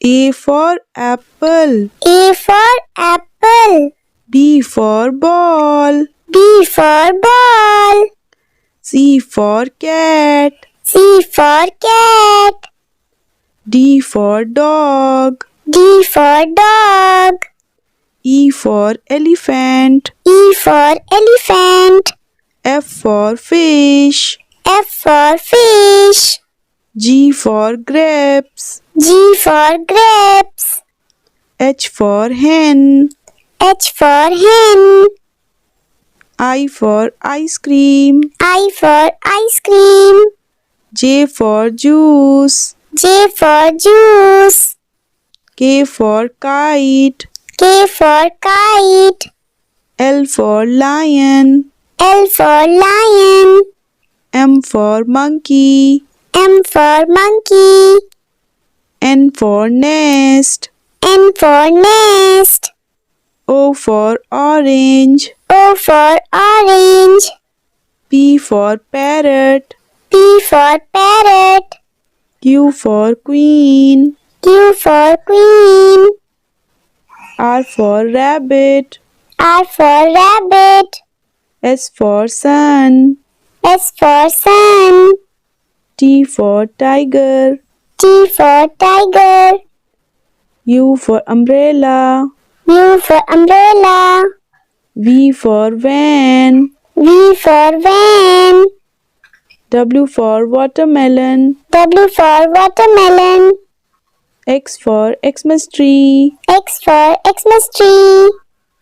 A for apple. A for apple. B for ball. B for ball. C for cat. C for cat. D for dog. D for dog. E for elephant. E for elephant. F for fish. F for fish. G for grapes. G for grapes. H for hen. H for hen. I for ice cream. I for ice cream. J for juice. J for juice. K for kite. K for kite. L for lion. L for lion. M for monkey. M for monkey. N for nest. N for nest. O for orange. O for orange. P for parrot. P for parrot. Q for queen. Q for queen. R for rabbit. R for rabbit. S for sun. S for sun. T for tiger. T for tiger. U for umbrella. U for umbrella. V for van. V for van. W for watermelon. W for watermelon. X for Xmas tree. X for Xmas tree.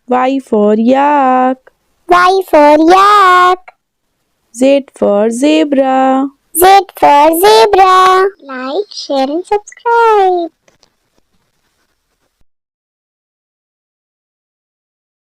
Y for yak. Y for yak. Z for zebra. Z for zebra. Like, share and subscribe.